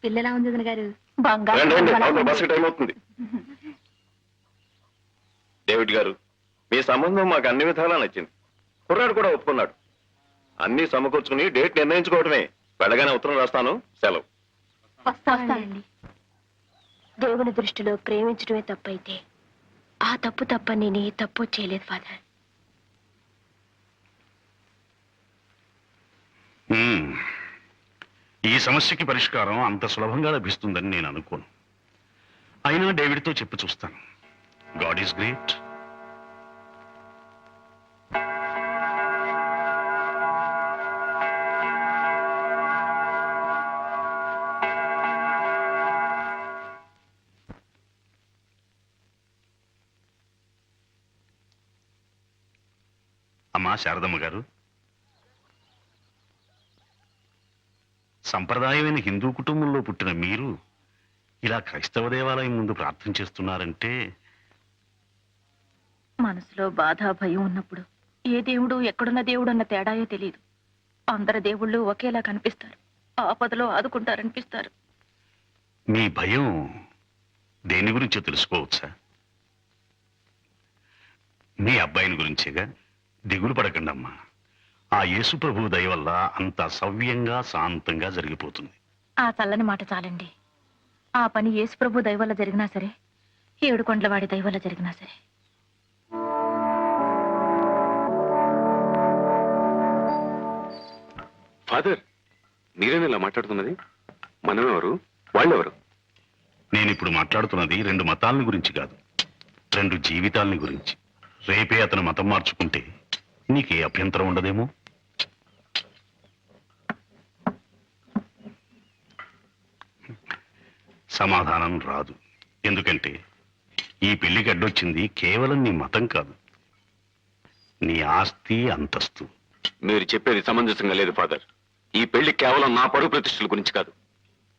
పిల్లలా ఉంది వదిన గారు. టైం అవుతుంది. డేవిడ్ గారు, మీ సంబంధం మాకు అన్ని విధాలా నచ్చింది. కుర్రాడు కూడా ఒప్పుకున్నాడు. అన్ని సమకూర్చుకుని డేట్ నిర్ణయించుకోవడమే. వెళ్ళగానే ఉత్తరం రాస్తాను. సెలవు. వస్తానండి. దేవుని దృష్టిలో ప్రేమించడమే తప్పైతే ఆ తప్పు తప్ప నేను ఏ తప్పు చేయలేదు ఫాదర్. ఈ సమస్యకి పరిష్కారం అంత సులభంగా లభిస్తుందని నేను అనుకోను. అయినా డేవిడ్తో చెప్పి చూస్తాను. God is great. అమ్మా శారదమ్మ గారు, సంప్రదాయమైన హిందూ కుటుంబంలో పుట్టిన మీరు ఇలా క్రైస్తవ దేవాలయం ముందు ప్రార్థన చేస్తున్నారంటే మనసులో బాధ భయం ఉన్నప్పుడు ఏ దేవుడు ఎక్కడున్న దేవుడు అన్న తేడాయో తెలియదు. అందరు దేవుళ్ళు ఒకేలా కనిపిస్తారు. ఆపదలో ఆదుకుంటారనిపిస్తారు. మీ భయం దేని గురించో తెలుసుకోవచ్చా? మీ అబ్బాయిని గురించేగా. దిగులు పడకండి అమ్మా. ఆ యేసు ప్రభు దయ వల్ల అంత సవ్యంగా శాంతంగా జరిగిపోతుంది. ఆ చల్లని మాట చాలండి. ఆ పని యేసు ప్రభు దయ వల్ల జరిగినా సరే, ఏడుకొండలవాడి దయ వల్ల జరిగినా సరే. ఫాదర్, మీరేనా ఇలా మాట్లాడుతున్నది? మనమెవరు, వాళ్ళెవరు? నేనిప్పుడు మాట్లాడుతున్నది 2 మతాలని గురించి కాదు, 2 జీవితాలని గురించి. రేపే అతను మతం మార్చుకుంటే నీకే అభ్యంతరం ఉండదేమో. సమాధానం రాదు. ఎందుకంటే ఈ పెళ్లికి అడ్డొచ్చింది కేవలం నీ మతం కాదు, నీ ఆస్తి అంతస్తు. మీరు చెప్పేది సమంజసంగా లేదు ఫాదర్. ఈ పెళ్లి కేవలం నా పరువు ప్రతిష్టల గురించి కాదు,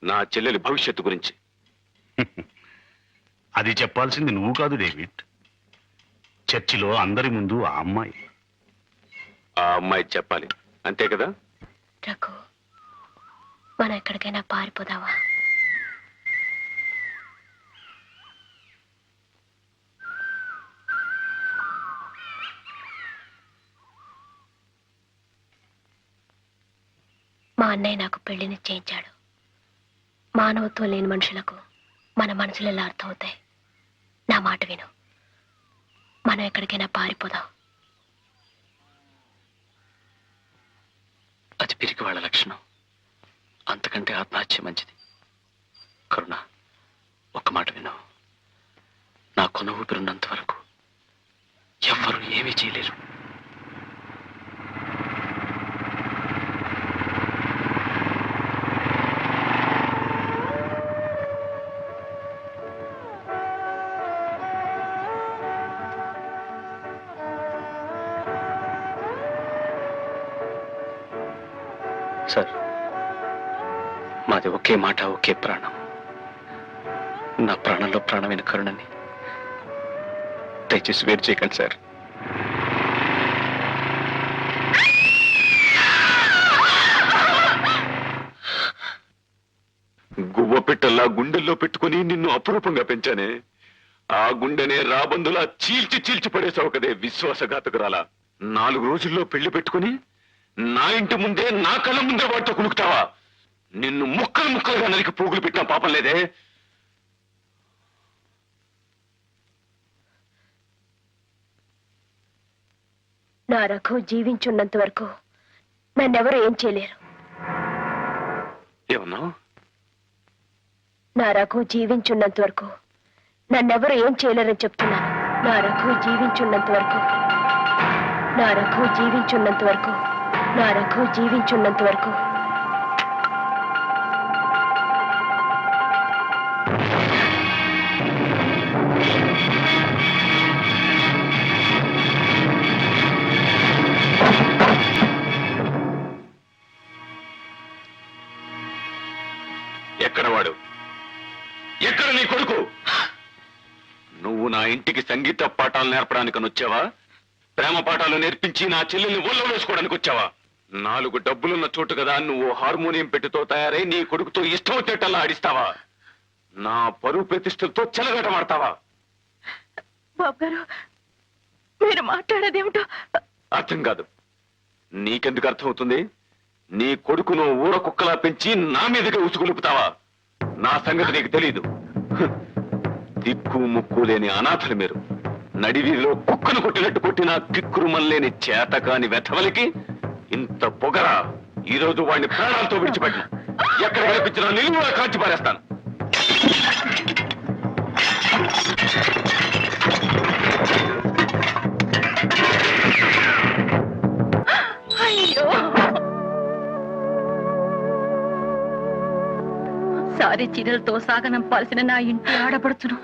నా చెల్లెలి భవిష్యత్తు గురించి. అది చెప్పాల్సింది నువ్వు కాదు డేవిడ్. చర్చిలో అందరి ముందు ఆ అమ్మాయి చెప్పాలి, అంతే కదా? రఘు, మనం ఎక్కడికైనా పారిపోదావా? మా అన్నయ్య నాకు పెళ్లి నిశ్చయించాడు. మానవత్వం లేని మనుషులకు మన మనసులు ఎలా అర్థమవుతాయి? నా మాట విను, మనం ఎక్కడికైనా పారిపోదాం. అది పిరికి వాళ్ళ లక్షణం. అంతకంటే ఆత్మహత్య మంచిది. కరుణ, ఒక్క మాట విను. నా కొన ఊపిరున్నంత వరకు ఎవ్వరూ ఏమీ చేయలేరు. సార్, మాది ఒకే మాట, ఒకే ప్రాణం. నా ప్రాణంలో ప్రాణమైన కరుణని దయచేసి వేరు చేయకండి సార్. గువ్వ పెట్టల్లా గుండెల్లో పెట్టుకుని నిన్ను అపురూపంగా పెంచానే, ఆ గుండెనే రాబందులా చీల్చి చీల్చి పడేసావు కదే విశ్వాసఘాతకురాలా. 4 రోజుల్లో పెళ్లి పెట్టుకుని నా ఇంటి ముందే, నా కళ్ళ ముందే వాటితో కులుకుతావా? నిన్ను ముక్కలు ముక్కలుగా నరికి పోగులు పెట్టిన పాపం లేదే. నా రఘు జీవించున్నంత వరకు నన్నెవరు ఏం చేయలేరు. ఏమన్నావు? నా రఘు జీవించున్నంత వరకు నన్నెవరు ఏం చేయలేరని చెప్తున్నాను. నా రఘు జీవించున్నంత వరకు, నా రఘు జీవించున్నంత వరకు, నా రఘు జీవించున్నంత వరకు. ఎక్కడ వాడు? ఎక్కడ నీ కొడుకు? నువ్వు నా ఇంటికి సంగీత పాఠాలు నేర్పడానికి వచ్చావా? ప్రేమ పాఠాలు నేర్పించి నా చెల్లెల్ని ఒళ్ళో వేసుకోవడానికి వచ్చావా? 4 డబ్బులున్న చోటు కదా నువ్వు హార్మోనియం పెట్టితో తయారై నీ కొడుకుతో ఇష్టం వచ్చేటల్లా ఆడిస్తావా? నా పరువు ప్రతిష్టలతో చెలగటమాడతావా? బాబు గారు, మీరు మాట్లాడేదేమిటో అర్థం కాదు. నీకెందుకు అర్థమవుతుంది? నీ కొడుకును ఊర కుక్కలా పెంచి నా మీదగా ఉసుగులుపుతావా? నా సంగతి నీకు తెలీదు. దిక్కు ముక్కు లేని అనాథలు మీరు. నడివీధిలో కుక్కను కొట్టినట్టు కొట్టిన కిక్కురుమల్లేని చేతకాని వెధవలికి ఇంత పొగరా? ఈ రోజు వాడిని ప్రాణాలతో విడిచిపెట్టిన ఎక్కడ కనిపించినా నిలువుగా కాల్చి పారేస్తాను. అయ్యో, సారి చీరలతో సాగనంపాల్సిన నా ఇంటి ఆడపడుచును